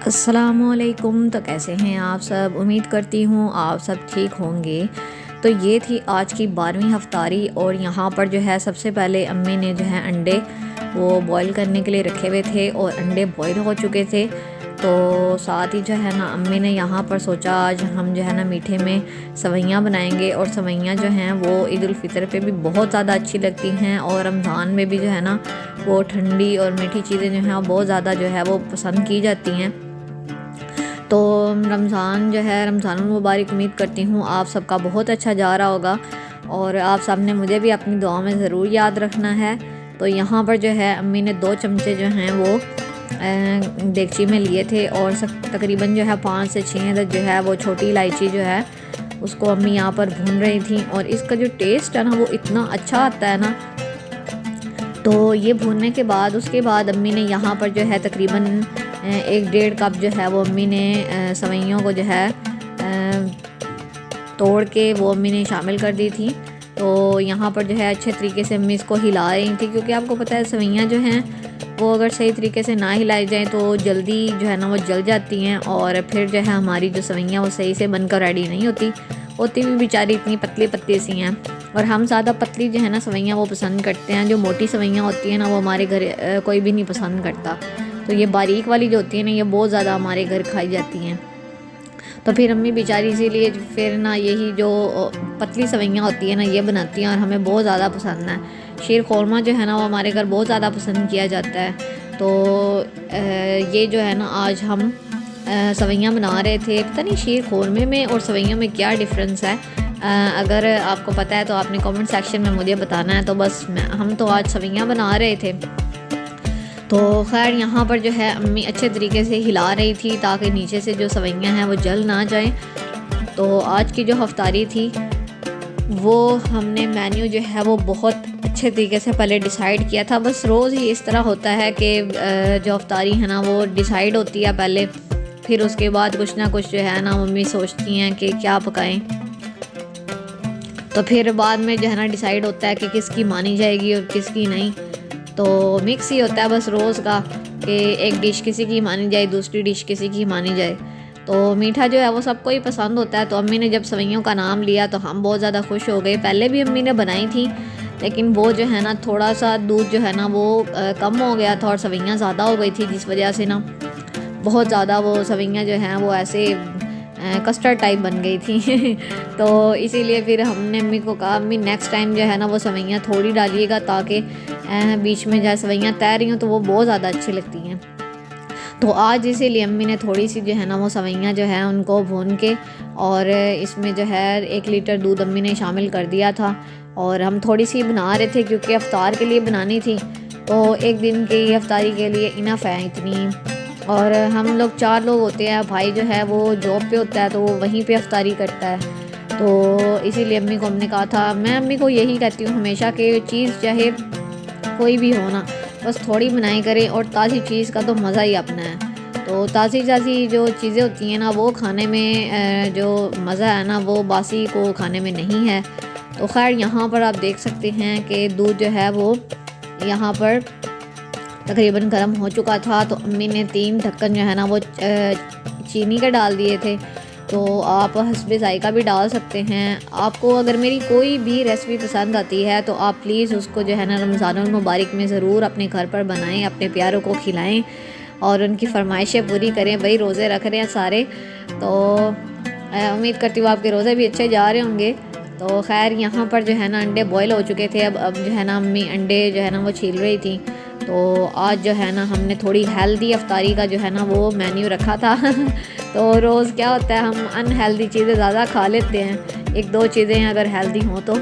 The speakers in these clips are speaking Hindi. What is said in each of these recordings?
अस्सलामुअलैकुम। तो कैसे हैं आप सब? उम्मीद करती हूँ आप सब ठीक होंगे। तो ये थी आज की 12वीं हफ्तारी और यहाँ पर जो है सबसे पहले अम्मी ने जो है अंडे वो बॉईल करने के लिए रखे हुए थे और अंडे बॉईल हो चुके थे। तो साथ ही जो है ना अम्मी ने यहाँ पर सोचा आज हम जो है ना मीठे में सवैयाँ बनाएंगे। और सवैयाँ जो हैं वो ईद उल फितर पे भी बहुत ज़्यादा अच्छी लगती हैं और रमज़ान में भी जो है ना वो ठंडी और मीठी चीज़ें जो हैं बहुत ज़्यादा जो है वो पसंद की जाती हैं। तो रमज़ान जो है रमज़ान मुबारक, उम्मीद करती हूँ आप सबका बहुत अच्छा जा रहा होगा और आप सब ने मुझे भी अपनी दुआ में ज़रूर याद रखना है। तो यहाँ पर जो है अम्मी ने 2 चमचे जो हैं वो देगची में लिए थे और तकरीबन जो है 5 से 6 अदद जो है वो छोटी इलायची जो है उसको अम्मी यहाँ पर भून रही थी। और इसका जो टेस्ट है ना वो इतना अच्छा आता है ना। तो ये भूनने के बाद उसके बाद अम्मी ने यहाँ पर जो है तकरीबन 1-1.5 कप जो है वो अम्मी ने सवैयों को जो है तोड़ के वो अम्मी ने शामिल कर दी थी। तो यहाँ पर जो है अच्छे तरीके से अम्मी इसको हिला रही थी, क्योंकि आपको पता है सवैयाँ जो हैं वो अगर सही तरीके से ना हिलाई जाएँ तो जल्दी जो है ना वो जल जाती हैं और फिर जो है हमारी जो सवैयाँ वो सही से बनकर रेडी नहीं होती भी बेचारी इतनी पतली पतली सी हैं। और हम ज़्यादा पतली जो है ना सवैयाँ वो पसंद करते हैं। जो मोटी सवैयाँ होती हैं ना वो हमारे घर कोई भी नहीं पसंद करता। तो ये बारीक वाली जो होती है ना ये बहुत ज़्यादा हमारे घर खाई जाती हैं। तो फिर अम्मी बेचारी इसीलिए फिर ना यही जो पतली सवैयाँ होती है ना ये बनाती हैं और हमें बहुत ज़्यादा पसंद है। शीर खोरमा जो है ना वो हमारे घर बहुत ज़्यादा पसंद किया जाता है। तो ये जो है ना आज हम सवैयाँ बना रहे थे। पता नहीं शीर खोरमे में और सवैयों में क्या डिफरेंस है, अगर आपको पता है तो आपने कमेंट सेक्शन में मुझे बताना है। तो बस हम तो आज सवैयाँ बना रहे थे। तो खैर यहाँ पर जो है अम्मी अच्छे तरीके से हिला रही थी ताकि नीचे से जो सवैयाँ हैं वो जल ना जाएं। तो आज की जो हफ्तारी थी वो हमने मेन्यू जो है वो बहुत अच्छे तरीके से पहले डिसाइड किया था। बस रोज़ ही इस तरह होता है कि जो हफ्तारी है ना वो डिसाइड होती है पहले, फिर उसके बाद कुछ ना कुछ जो है ना मम्मी सोचती हैं कि क्या पकाएं। तो फिर बाद में जो है ना डिसाइड होता है कि किसकी मानी जाएगी और किसकी नहीं। तो मिक्स ही होता है बस रोज़ का कि एक डिश किसी की मानी जाए, दूसरी डिश किसी की मानी जाए। तो मीठा जो है वो सबको ही पसंद होता है। तो अम्मी ने जब सवैयों का नाम लिया तो हम बहुत ज़्यादा खुश हो गए। पहले भी अम्मी ने बनाई थी लेकिन वो जो है ना थोड़ा सा दूध जो है ना वो कम हो गया था और सवैयाँ ज़्यादा हो गई थी, जिस वजह से ना बहुत ज़्यादा वो सवैयाँ जो हैं वो ऐसे कस्टर्ड टाइप बन गई थी। तो इसीलिए फिर हमने अम्मी को कहा अम्मी नेक्स्ट टाइम जो है ना वो सवैयाँ थोड़ी डालिएगा ताकि बीच में जो सवैयाँ तैर रही हों तो वो बहुत ज़्यादा अच्छी लगती हैं। तो आज इसीलिए अम्मी ने थोड़ी सी जो है ना वो सवैयाँ जो है उनको भून के और इसमें जो है 1 लीटर दूध अम्मी ने शामिल कर दिया था। और हम थोड़ी सी बना रहे थे क्योंकि अफ्तार के लिए बनानी थी। तो एक दिन की अफ्तारी के लिए इनफ है इतनी। और हम लोग 4 लोग होते हैं। भाई जो है वो जॉब पे होता है तो वो वहीं पे अफ्तारी करता है। तो इसीलिए अम्मी को हमने कहा था, मैं अम्मी को यही कहती हूँ हमेशा कि चीज़ चाहे कोई भी हो ना बस थोड़ी बनाई करें और ताज़ी चीज़ का तो मज़ा ही अपना है। तो ताज़ी जो चीज़ें होती हैं ना वो खाने में जो मज़ा है ना वो बासी को खाने में नहीं है। तो खैर यहाँ पर आप देख सकते हैं कि दूध जो है वो यहाँ पर तकरीबन गर्म हो चुका था। तो अम्मी ने 3 ढक्कन जो है ना वो चीनी के डाल दिए थे। तो आप हस्बे ज़ायका भी डाल सकते हैं। आपको अगर मेरी कोई भी रेसिपी पसंद आती है तो आप प्लीज़ उसको जो है ना रमज़ानुल मुबारक में ज़रूर अपने घर पर बनाएं, अपने प्यारों को खिलाएं और उनकी फरमाइशें पूरी करें। वही रोज़े रख रहे हैं सारे, तो उम्मीद करती हूँ आपके रोज़े भी अच्छे जा रहे होंगे। तो खैर यहाँ पर जो है ना अंडे बॉयल हो चुके थे। अब जो है ना अम्मी अंडे जो है ना वो छील रही थी। तो आज जो है ना हमने थोड़ी हेल्दी अफ्तारी का जो है ना वो मेन्यू रखा था। तो रोज़ क्या होता है हम अनहेल्दी चीज़ें ज़्यादा खा लेते हैं, 1-2 चीज़ें अगर हेल्दी हों तो।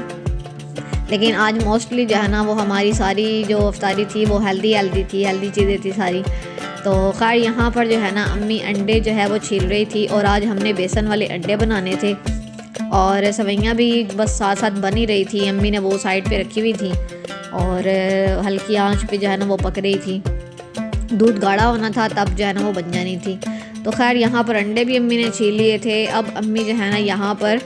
लेकिन आज मोस्टली जो है ना वो हमारी सारी जो अफ्तारी थी वो हेल्दी थी, हेल्दी चीज़ें थी सारी। तो खैर यहाँ पर जो है ना अम्मी अंडे जो है वो छील रही थी और आज हमने बेसन वाले अंडे बनाने थे और सवैयाँ भी बस साथ साथ बन ही रही थी। अम्मी ने वो साइड पे रखी हुई थी और हल्की आंच पे जो है ना वो पक रही थी। दूध गाढ़ा होना था तब जो है ना वो बन जानी थी। तो खैर यहाँ पर अंडे भी अम्मी ने छील लिए थे। अब अम्मी जो है ना यहाँ पर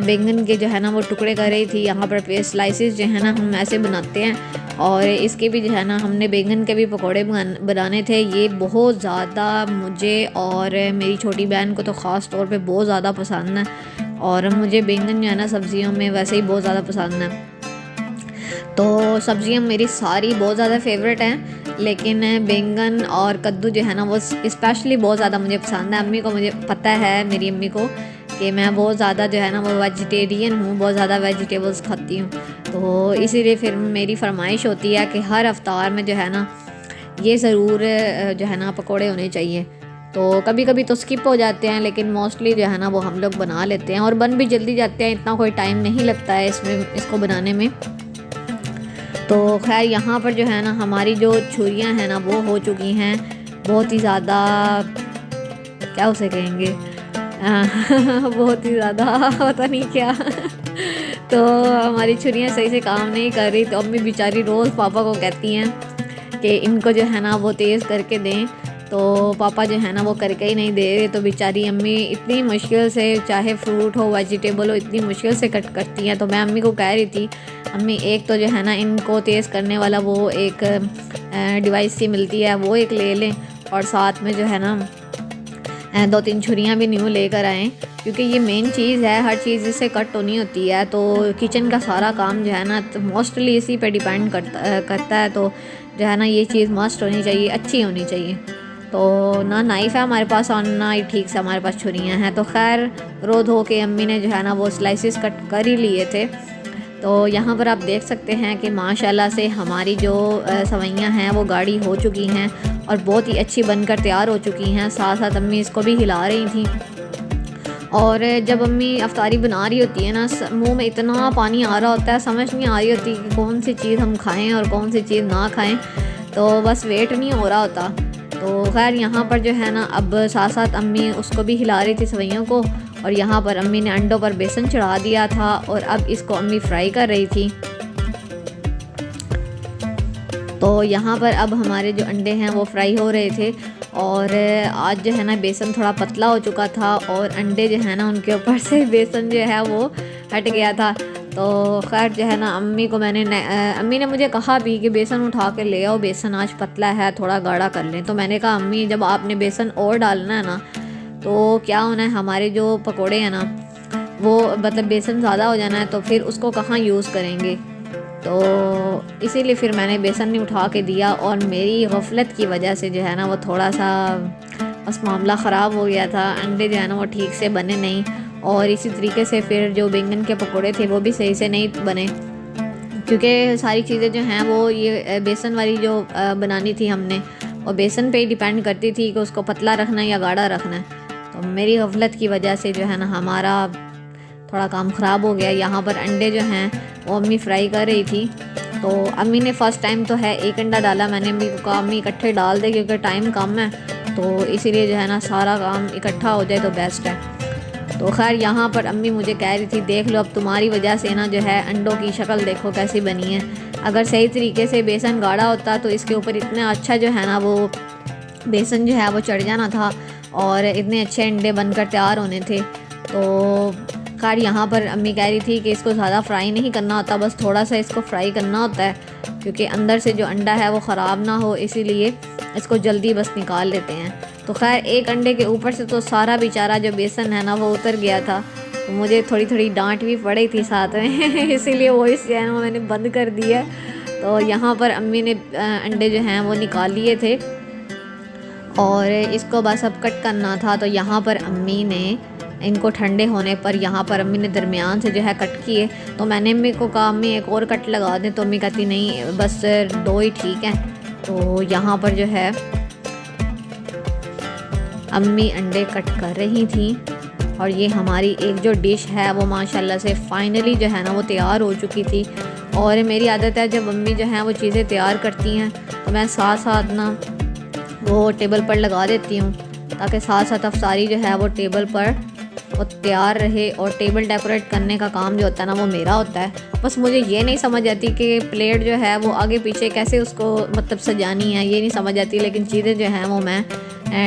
बैंगन के जो है ना वो टुकड़े कर रही थी। यहाँ पर स्लाइसेस जो है ना हम ऐसे बनाते हैं और इसके भी जो है ना हमने बैंगन के भी पकोड़े बनाने थे। ये बहुत ज़्यादा मुझे और मेरी छोटी बहन को तो ख़ास तौर पे बहुत ज़्यादा पसंद है और मुझे बैंगन जो है ना सब्ज़ियों में वैसे ही बहुत ज़्यादा पसंद है। तो सब्ज़ियाँ मेरी सारी बहुत ज़्यादा फेवरेट हैं, लेकिन बैंगन और कद्दू जो है ना वो स्पेशली बहुत ज़्यादा मुझे पसंद है। अम्मी को मुझे पता है, मेरी अम्मी को, कि मैं बहुत ज़्यादा जो है ना वो वेजिटेरियन हूँ, बहुत ज़्यादा वेजिटेबल्स खाती हूँ। तो इसीलिए फिर मेरी फरमाइश होती है कि हर अफ्तार में जो है ना ये ज़रूर जो है ना पकोड़े होने चाहिए। तो कभी कभी तो स्किप हो जाते हैं, लेकिन मोस्टली जो है ना वो हम लोग बना लेते हैं और बन भी जल्दी जाते हैं, इतना कोई टाइम नहीं लगता है इसको बनाने में। तो खैर यहाँ पर जो है ना हमारी जो छुरियाँ हैं ना वो हो चुकी हैं बहुत ही ज़्यादा, क्या उसे कहेंगे बहुत ही ज़्यादा पता नहीं क्या तो हमारी छुरियाँ सही से काम नहीं कर रही। तो अम्मी बेचारी रोज़ पापा को कहती हैं कि इनको जो है ना वो तेज़ करके दें, तो पापा जो है ना वो करके ही नहीं दे रहे। तो बेचारी अम्मी इतनी मुश्किल से, चाहे फ्रूट हो वेजिटेबल हो, इतनी मुश्किल से कट करती हैं। तो मैं अम्मी को कह रही थी, अम्मी एक तो जो है ना इनको तेज़ करने वाला वो एक डिवाइस सी मिलती है वो एक ले लें, और साथ में जो है ना 2-3 छुरियाँ भी न्यू लेकर आएँ, क्योंकि ये मेन चीज़ है, हर चीज़ इससे कट होनी होती है। तो किचन का सारा काम जो है ना तो मोस्टली इसी पे डिपेंड करता है। तो जो है ना ये चीज़ मस्ट होनी चाहिए, अच्छी होनी चाहिए। तो ना नाइफ़ है हमारे पास और ना ही ठीक से हमारे पास छुरियाँ हैं। तो खैर रो धो के अम्मी ने जो है ना वो स्लाइसेस कट कर ही लिए थे। तो यहाँ पर आप देख सकते हैं कि माशाल्लाह से हमारी जो सवैयाँ हैं वो गाढ़ी हो चुकी हैं और बहुत ही अच्छी बनकर तैयार हो चुकी हैं। साथ साथ अम्मी इसको भी हिला रही थी। और जब अम्मी अफ्तारी बना रही होती है ना, मुंह में इतना पानी आ रहा होता है, समझ नहीं आ रही होती कि कौन सी चीज़ हम खाएं और कौन सी चीज़ ना खाएं, तो बस वेट नहीं हो रहा होता। तो खैर यहाँ पर जो है ना अब साथ साथ अम्मी उसको भी हिला रही थी सवैयों को, और यहाँ पर अम्मी ने अंडों पर बेसन चढ़ा दिया था और अब इसको अम्मी फ्राई कर रही थी। तो यहाँ पर अब हमारे जो अंडे हैं वो फ्राई हो रहे थे और आज जो है ना बेसन थोड़ा पतला हो चुका था और अंडे जो है ना उनके ऊपर से बेसन जो है वो हट गया था। तो खैर जो है ना अम्मी ने मुझे कहा भी कि बेसन उठा के ले आओ, बेसन आज पतला है, थोड़ा गाढ़ा कर लें। तो मैंने कहा अम्मी जब आपने बेसन और डालना है ना तो क्या होना है, हमारे जो पकोड़े हैं ना वो मतलब बेसन ज़्यादा हो जाना है तो फिर उसको कहाँ यूज़ करेंगे। तो इसीलिए फिर मैंने बेसन नहीं उठा के दिया और मेरी गफलत की वजह से जो है ना वो थोड़ा सा बस मामला ख़राब हो गया था। अंडे जो है ना वो ठीक से बने नहीं और इसी तरीके से फिर जो बैंगन के पकोड़े थे वो भी सही से नहीं बने, क्योंकि सारी चीज़ें जो हैं वो ये बेसन वाली जो बनानी थी हमने, और बेसन पे ही डिपेंड करती थी कि उसको पतला रखना है या गाढ़ा रखना है। तो मेरी गफलत की वजह से जो है ना हमारा थोड़ा काम ख़राब हो गया। यहाँ पर अंडे जो हैं वो अम्मी फ्राई कर रही थी। तो अम्मी ने फ़र्स्ट टाइम तो है एक अंडा डाला, मैंने अम्मी को कहा अम्मी इकट्ठे डाल दे क्योंकि टाइम कम है, तो इसीलिए जो है ना सारा काम इकट्ठा हो जाए तो बेस्ट है। तो खैर यहाँ पर अम्मी मुझे कह रही थी देख लो अब तुम्हारी वजह से ना जो है अंडों की शक्ल देखो कैसी बनी है, अगर सही तरीके से बेसन गाढ़ा होता तो इसके ऊपर इतना अच्छा जो है ना वो बेसन जो है वो चढ़ जाना था और इतने अच्छे अंडे बनकर तैयार होने थे। तो खैर यहाँ पर अम्मी कह रही थी कि इसको ज़्यादा फ्राई नहीं करना होता, बस थोड़ा सा इसको फ्राई करना होता है क्योंकि अंदर से जो अंडा है वो ख़राब ना हो, इसीलिए इसको जल्दी बस निकाल लेते हैं। तो खैर एक अंडे के ऊपर से तो सारा बेचारा जो बेसन है ना वो उतर गया था, तो मुझे थोड़ी थोड़ी डांट भी पड़ी थी साथ में इसीलिए वॉइस जो है ना मैंने बंद कर दिया। तो यहाँ पर अम्मी ने अंडे जो हैं वो निकाल लिए थे और इसको बस अब कट करना था। तो यहाँ पर अम्मी ने इनको ठंडे होने पर यहाँ पर अम्मी ने दरमियान से जो है कट किए। तो मैंने अम्मी को कहा अम्मी एक और कट लगा दें, तो अम्मी कहती नहीं बस 2 ही ठीक है। तो यहाँ पर जो है अम्मी अंडे कट कर रही थी और ये हमारी एक जो डिश है वो माशाल्लाह से फाइनली जो है ना वो तैयार हो चुकी थी। और मेरी आदत है जब अम्मी जो है वो चीज़ें तैयार करती हैं तो मैं साथ साथ ना वो टेबल पर लगा देती हूँ ताकि साथ साथ अफ्तारी जो है वो टेबल पर वो तैयार रहे। और टेबल डेकोरेट करने का काम जो होता है ना वो मेरा होता है। बस मुझे ये नहीं समझ आती कि प्लेट जो है वो आगे पीछे कैसे उसको मतलब सजानी है, ये नहीं समझ आती, लेकिन चीज़ें जो हैं वो मैं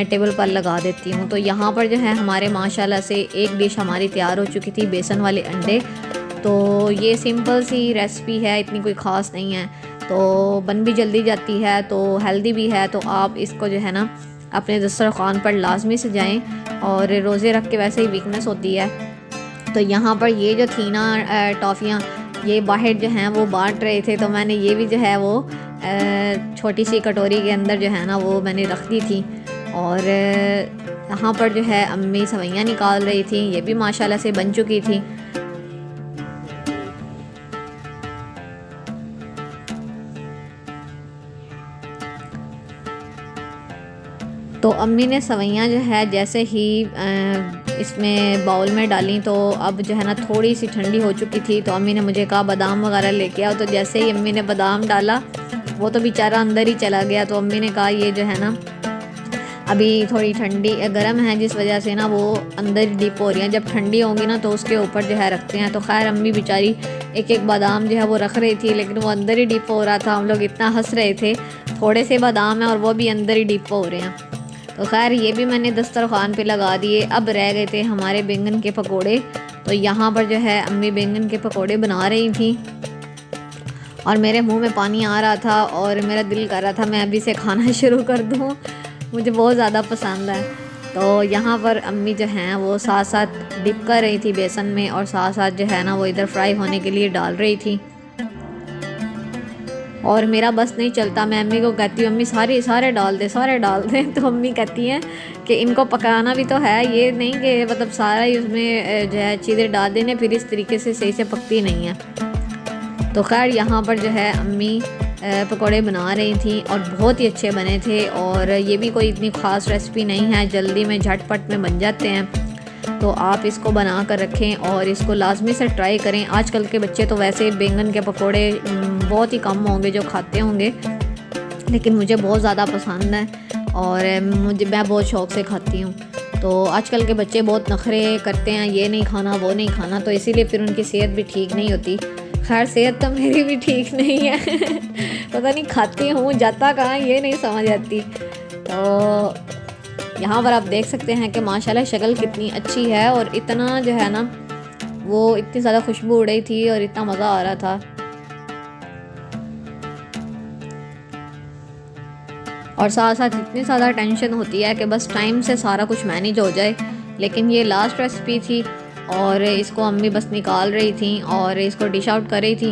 टेबल पर लगा देती हूँ। तो यहाँ पर जो है हमारे माशाल्लाह से एक डिश हमारी तैयार हो चुकी थी, बेसन वाले अंडे। तो ये सिंपल सी रेसिपी है, इतनी कोई ख़ास नहीं है, तो बन भी जल्दी जाती है, तो हेल्दी भी है। तो आप इसको जो है ना अपने दस्तरख़्वान पर लाजमी सजाएं, और रोज़े रख के वैसे ही वीकनेस होती है। तो यहाँ पर ये जो थी ना टॉफ़ियाँ, ये बाहर जो हैं वो बांट रहे थे, तो मैंने ये भी जो है वो छोटी सी कटोरी के अंदर जो है ना वो मैंने रख दी थी। और यहाँ पर जो है अम्मी सवैयाँ निकाल रही थी, ये भी माशाल्लाह से बन चुकी थी। तो अम्मी ने सवैयाँ जो है जैसे ही इसमें बाउल में डाली, तो अब जो है ना थोड़ी सी ठंडी हो चुकी थी, तो अम्मी ने मुझे कहा बादाम वगैरह लेके आओ। तो जैसे ही अम्मी ने बादाम डाला, वो तो बेचारा अंदर ही चला गया। तो अम्मी ने कहा ये जो है ना अभी थोड़ी ठंडी गर्म है, जिस वजह से ना वो अंदर डिप हो रही हैं, जब ठंडी होंगी ना तो उसके ऊपर जो है रखते हैं। तो खैर अम्मी बेचारी एक एक बादाम जो है वो रख रही थी, लेकिन वो अंदर ही डिप हो रहा था। हम लोग इतना हंस रहे थे, थोड़े से बादाम हैं और वो भी अंदर ही डिप हो रहे हैं। तो खैर ये भी मैंने दस्तरख़्वान पे लगा दिए। अब रह गए थे हमारे बैंगन के पकोड़े। तो यहाँ पर जो है अम्मी बैंगन के पकोड़े बना रही थी, और मेरे मुंह में पानी आ रहा था, और मेरा दिल कर रहा था मैं अभी से खाना शुरू कर दूँ, मुझे बहुत ज़्यादा पसंद है। तो यहाँ पर अम्मी जो हैं वो साथ साथ डिप कर रही थी बेसन में, और साथ साथ जो है ना वो इधर फ्राई होने के लिए डाल रही थी। और मेरा बस नहीं चलता, मैं अम्मी को कहती हूँ अम्मी सारे डाल दे। तो अम्मी कहती हैं कि इनको पकाना भी तो है, ये नहीं कि मतलब सारा ही उसमें जो है चीज़ें डाल देने फिर इस तरीके से सही से पकती नहीं है। तो खैर यहाँ पर जो है अम्मी पकौड़े बना रही थी, और बहुत ही अच्छे बने थे। और ये भी कोई इतनी ख़ास रेसिपी नहीं है, जल्दी में झटपट में बन जाते हैं। तो आप इसको बना कर रखें और इसको लाजमी से ट्राई करें। आजकल के बच्चे तो वैसे बैंगन के पकोड़े बहुत ही कम होंगे जो खाते होंगे, लेकिन मुझे बहुत ज़्यादा पसंद है, और मैं बहुत शौक़ से खाती हूँ। तो आजकल के बच्चे बहुत नखरे करते हैं, ये नहीं खाना वो नहीं खाना, तो इसीलिए फिर उनकी सेहत भी ठीक नहीं होती। खैर सेहत तो मेरी भी ठीक नहीं है पता नहीं खाती हूँ जाता कहाँ ये नहीं समझ आती। तो यहाँ पर आप देख सकते हैं कि माशाल्लाह शक्ल कितनी अच्छी है, और इतना जो है ना वो इतनी ज़्यादा खुशबू उड़ रही थी और इतना मज़ा आ रहा था। और साथ साथ इतनी ज़्यादा टेंशन होती है कि बस टाइम से सारा कुछ मैनेज हो जाए। लेकिन ये लास्ट रेसिपी थी, और इसको अम्मी बस निकाल रही थी और इसको डिश आउट कर रही थी,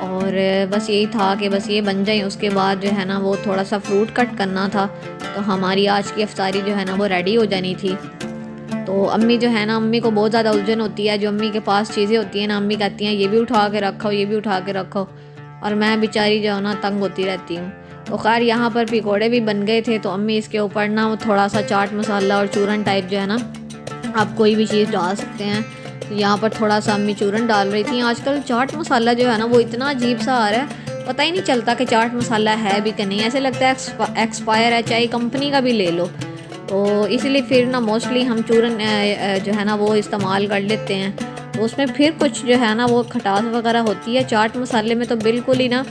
और बस यही था कि बस ये बन जाए। उसके बाद जो है ना वो थोड़ा सा फ्रूट कट करना था, तो हमारी आज की अफ्तारी जो है ना वो रेडी हो जानी थी। तो अम्मी जो है ना, अम्मी को बहुत ज़्यादा उलझन होती है, जो अम्मी के पास चीज़ें होती हैं ना, अम्मी कहती हैं ये भी उठा के रखो, ये भी उठा के रखो, और मैं बेचारी जो है ना तंग होती रहती हूँ। तो खैर यहाँ पर पकौड़े भी बन गए थे, तो अम्मी इसके ऊपर ना वो थोड़ा सा चाट मसाला और चूरन टाइप जो है ना आप कोई भी चीज़ डाल सकते हैं। तो यहाँ पर थोड़ा सा अम्मी चूरन डाल रही थी। आजकल चाट मसाला जो है ना वो इतना अजीब सा आ रहा है, पता ही नहीं चलता कि चाट मसाला है भी कि नहीं, ऐसे लगता है एक्सपायर है, चाहे कंपनी का भी ले लो। तो इसलिए फिर ना मोस्टली हम चूरन जो है ना वो इस्तेमाल कर लेते हैं। तो उसमें फिर कुछ जो है ना वो खटास वगैरह होती है, चाट मसाले में तो बिल्कुल ही ना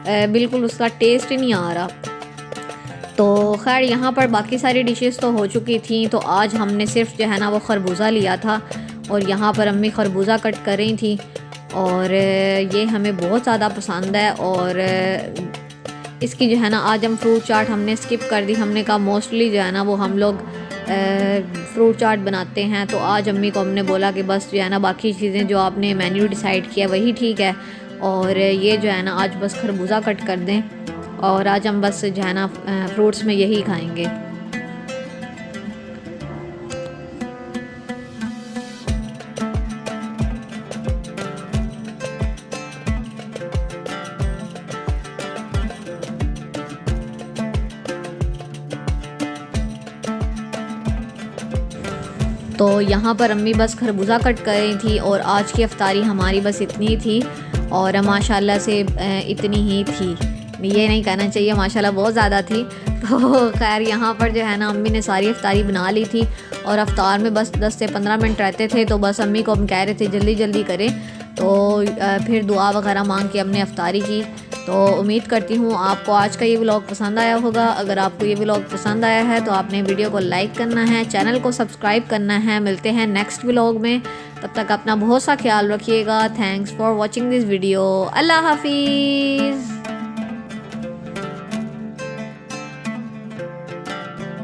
बिल्कुल उसका टेस्ट ही नहीं आ रहा। तो खैर यहाँ पर बाकी सारी डिशेस तो हो चुकी थी। तो आज हमने सिर्फ जो है ना वो खरबूजा लिया था, और यहाँ पर अम्मी खरबूजा कट कर रही थी, और ये हमें बहुत ज़्यादा पसंद है। और इसकी जो है ना आज हम फ्रूट चाट हमने स्किप कर दी, हमने कहा मोस्टली जो है ना वो हम लोग फ्रूट चाट बनाते हैं। तो आज अम्मी को हमने बोला कि बस जो है ना बाकी चीज़ें जो आपने मेन्यू डिसाइड किया वही ठीक है, और ये जो है ना आज बस खरबूजा कट कर दें, और आज हम बस जो है ना फ्रूट्स में यही खाएंगे। तो यहाँ पर अम्मी बस खरबूजा कट कर रही थी, और आज की अफ्तारी हमारी बस इतनी थी, और माशाल्लाह से इतनी ही थी, ये नहीं कहना चाहिए, माशाल्लाह बहुत ज़्यादा थी। तो खैर यहाँ पर जो है ना अम्मी ने सारी अफ्तारी बना ली थी, और अफ्तार में बस 10 से 15 मिनट रहते थे। तो बस अम्मी को हम कह रहे थे जल्दी जल्दी करें, तो फिर दुआ वगैरह मांग के हमने अफ्तारी की। तो उम्मीद करती हूँ आपको आज का ये व्लॉग पसंद आया होगा। अगर आपको ये व्लॉग पसंद आया है तो आपने वीडियो को लाइक करना है, चैनल को सब्सक्राइब करना है। मिलते हैं नेक्स्ट व्लॉग में, तब तक अपना बहुत सा ख्याल रखिएगा। Thanks for watching this video. Allah हाफिज़।